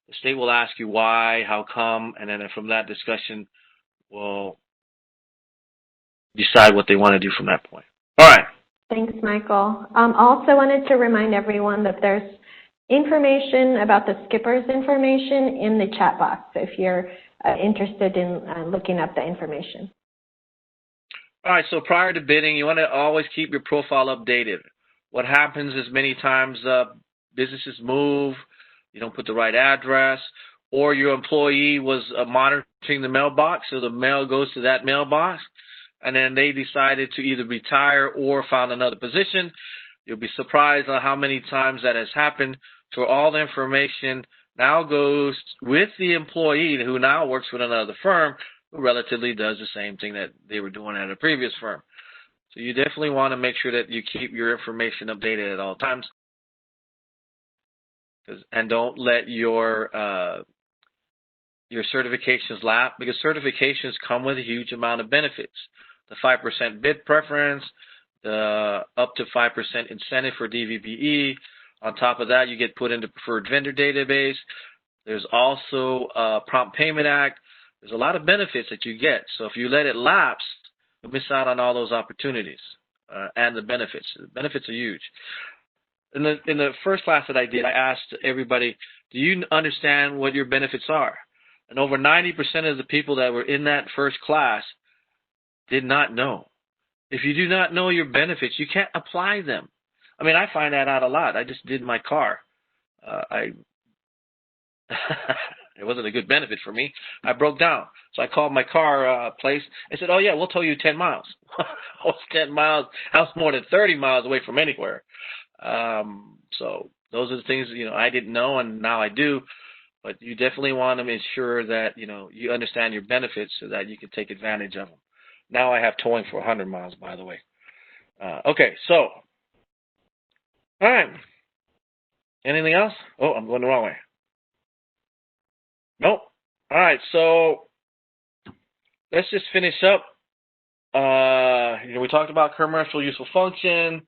[SPEAKER 2] the state will ask you why, how come, and then from that discussion, we'll decide what they want to do from that point. All right.
[SPEAKER 3] Thanks, Michael. Also wanted to remind everyone that there's information about the skipper's information in the chat box if you're interested in looking up the information.
[SPEAKER 2] All right, so prior to bidding, you want to always keep your profile updated. What happens is many times businesses move, you don't put the right address, or your employee was monitoring the mailbox, so the mail goes to that mailbox, and then they decided to either retire or found another position. You'll be surprised on how many times that has happened. So all the information now goes with the employee who now works with another firm who relatively does the same thing that they were doing at a previous firm. So you definitely want to make sure that you keep your information updated at all times. And don't let your certifications lapse, because certifications come with a huge amount of benefits. The 5% bid preference, the up to 5% incentive for DVBE. On top of that, you get put into preferred vendor database. There's also a Prompt Payment Act. There's a lot of benefits that you get. So if you let it lapse, you'll miss out on all those opportunities and the benefits. The benefits are huge. In the first class that I did, I asked everybody, do you understand what your benefits are? And over 90% of the people that were in that first class did not know. If you do not know your benefits, you can't apply them. I mean, I find that out a lot. I just did my car. It wasn't a good benefit for me. I broke down. So I called my car place. I said, oh, yeah, we'll tow you 10 miles. I was 10 miles. I was more than 30 miles away from anywhere. So those are the things, I didn't know, and now I do. But you definitely want to ensure that, you understand your benefits so that you can take advantage of them. Now I have towing for 100 miles, by the way. Okay, so, all right. Anything else? Oh, I'm going the wrong way. Nope. All right, so let's just finish up. We talked about commercial useful function.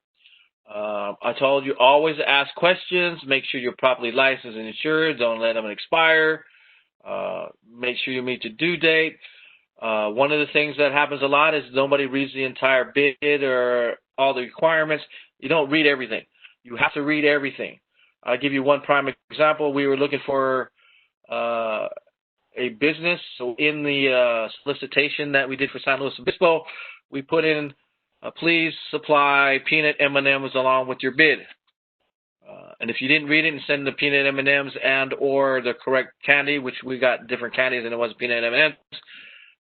[SPEAKER 2] I told you always ask questions. Make sure you're properly licensed and insured. Don't let them expire. Make sure you meet the due date. One of the things that happens a lot is nobody reads the entire bid or all the requirements. You don't read everything. You have to read everything. I'll give you one prime example. We were looking for a business. So in the solicitation that we did for San Luis Obispo, we put in, please supply peanut M&Ms along with your bid. And if you didn't read it and send the peanut M&Ms and or the correct candy, which we got different candies and it wasn't peanut M&Ms,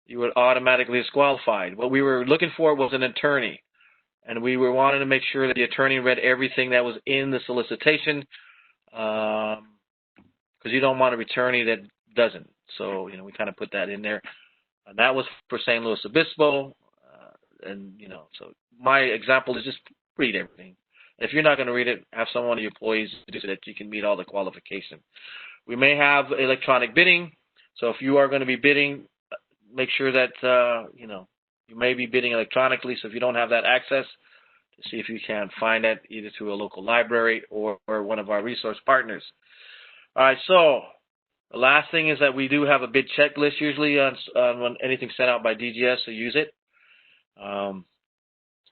[SPEAKER 2] you would automatically disqualified. What we were looking for was an attorney. And we were wanting to make sure that the attorney read everything that was in the solicitation, because you don't want an attorney that doesn't. So, we kind of put that in there. And that was for San Luis Obispo. So my example is just read everything. If you're not going to read it, have someone of your employees do so that you can meet all the qualifications. We may have electronic bidding. So if you are going to be bidding, make sure that, you may be bidding electronically. So if you don't have that access, to see if you can find that either through a local library or one of our resource partners. All right, so the last thing is that we do have a bid checklist usually on when anything's sent out by DGS, so use it.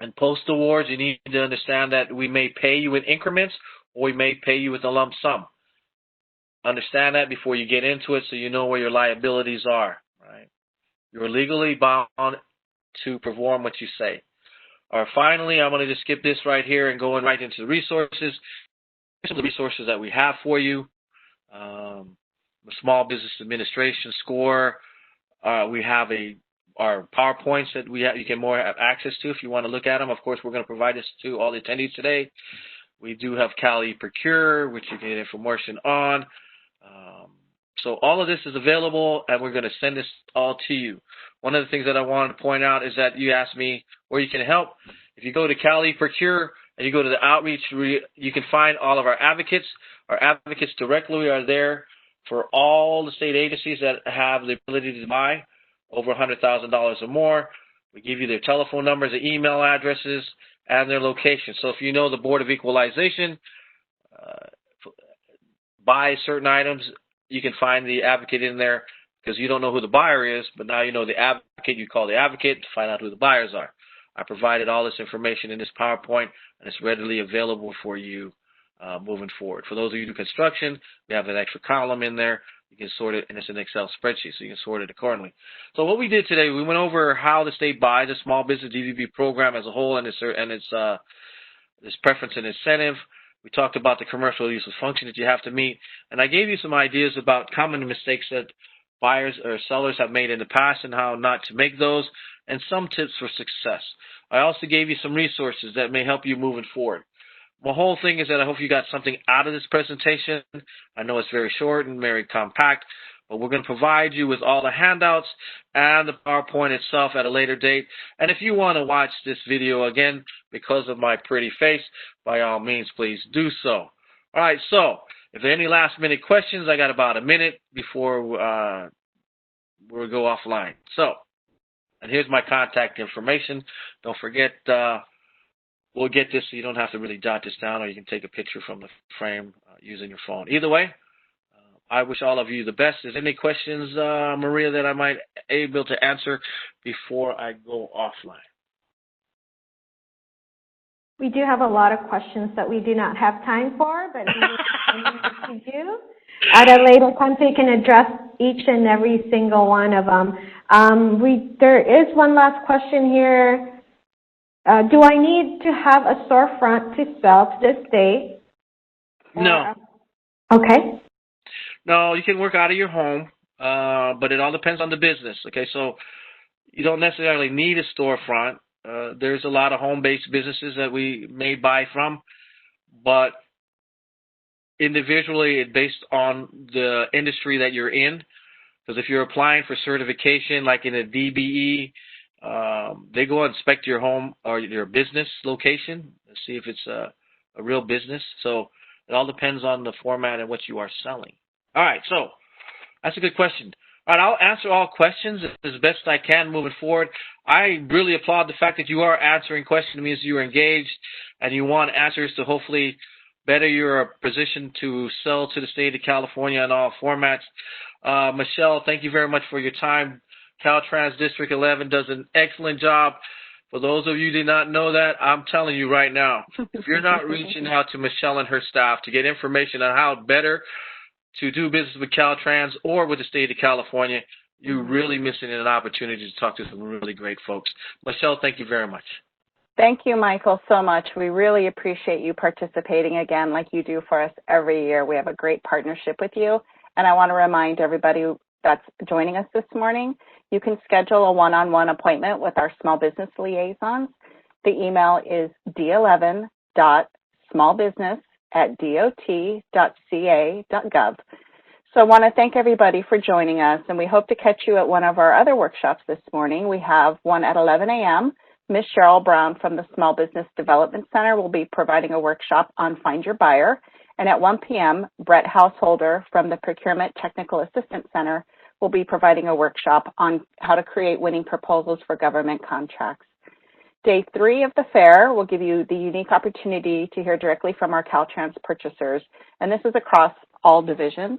[SPEAKER 2] And post-awards, you need to understand that we may pay you in increments or we may pay you with a lump sum. Understand that before you get into it so you know where your liabilities are, right? You're legally bound to perform what you say. All right, finally, I'm going to just skip this right here and go right into the resources. some of the resources that we have for you. The Small Business Administration score. We have our PowerPoints that you can more have access to if you want to look at them. Of course, we're going to provide this to all the attendees today. We do have Cali Procure, which you can get information on. So all of this is available, and we're going to send this all to you. One of the things that I wanted to point out is that you asked me where you can help. If you go to Cali Procure and you go to the outreach, you can find all of our advocates. Our advocates directly are there for all the state agencies that have the ability to buy over $100,000 or more. We give you their telephone numbers, their email addresses, and their location. So if you know the Board of Equalization buys certain items, you can find the advocate in there because you don't know who the buyer is, but now you know the advocate. You call the advocate to find out who the buyers are. I provided all this information in this PowerPoint, and it's readily available for you moving forward. For those of you who do construction, we have an extra column in there. You can sort it, and it's an Excel spreadsheet, so you can sort it accordingly. So what we did today, we went over how the state buys the small business DVB program as a whole and its preference and incentive. We talked about the commercial use of function that you have to meet, and I gave you some ideas about common mistakes that buyers or sellers have made in the past and how not to make those, and some tips for success. I also gave you some resources that may help you moving forward. My whole thing is that I hope you got something out of this presentation. I know it's very short and very compact, but we're going to provide you with all the handouts and the PowerPoint itself at a later date. And if you want to watch this video again because of my pretty face, by all means, please do so. All right, so if there are any last-minute questions, I got about a minute before we'll go offline. So, and here's my contact information. Don't forget, we'll get this so you don't have to really jot this down, or you can take a picture from the frame using your phone. Either way, I wish all of you the best. Is there any questions, Maria, that I might be able to answer before I go offline?
[SPEAKER 3] We do have a lot of questions that we do not have time for, but we will continue to do at a later time so you can address each and every single one of them. There is one last question here. Do I need to have a storefront to sell to this state?
[SPEAKER 2] No.
[SPEAKER 3] Okay.
[SPEAKER 2] No, you can work out of your home, but it all depends on the business. Okay, so you don't necessarily need a storefront. There's a lot of home-based businesses that we may buy from, but individually, it's based on the industry that you're in. Because if you're applying for certification, like in a DVBE, they go and inspect your home or your business location and see if it's a real business. So it all depends on the format and what you are selling. All right, so that's a good question. All right, I'll answer all questions as best I can moving forward. I really applaud the fact that you are answering questions. It means you're engaged and you want answers to hopefully better your position to sell to the state of California in all formats. Michelle, thank you very much for your time. Caltrans District 11 does an excellent job. For those of you who did not know that, I'm telling you right now, if you're not reaching out to Michelle and her staff to get information on how better to do business with Caltrans or with the state of California, you're really missing an opportunity to talk to some really great folks. Michelle, thank you very much.
[SPEAKER 1] Thank you, Michael, so much. We really appreciate you participating again like you do for us every year. We have a great partnership with you. And I want to remind everybody that's joining us this morning, you can schedule a one-on-one appointment with our small business liaisons. The email is d11.smallbusiness@dot.ca.gov. So I want to thank everybody for joining us, and we hope to catch you at one of our other workshops this morning. We have one at 11 a.m. Ms. Cheryl Brown from the Small Business Development Center will be providing a workshop on Find Your Buyer. And at 1 p.m., Brett Householder from the Procurement Technical Assistance Center will be providing a workshop on how to create winning proposals for government contracts. Day 3 of the fair will give you the unique opportunity to hear directly from our Caltrans purchasers, and this is across all divisions.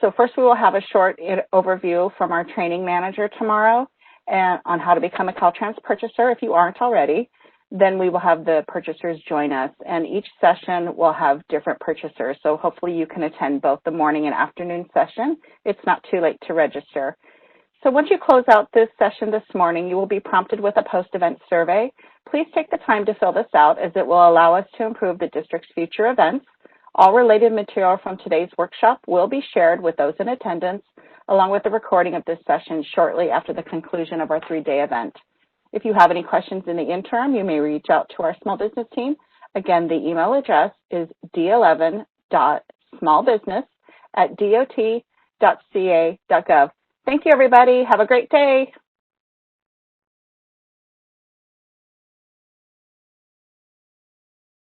[SPEAKER 1] So first we will have a short overview from our training manager tomorrow on how to become a Caltrans purchaser if you aren't already. Then we will have the purchasers join us, and each session will have different purchasers. So hopefully you can attend both the morning and afternoon session. It's not too late to register. So once you close out this session this morning, you will be prompted with a post-event survey. Please take the time to fill this out as it will allow us to improve the district's future events. All related material from today's workshop will be shared with those in attendance, along with the recording of this session shortly after the conclusion of our 3-day event. If you have any questions in the interim, you may reach out to our small business team. Again, the email address is d11.smallbusiness@dot.ca.gov. Thank you, everybody. Have a great day.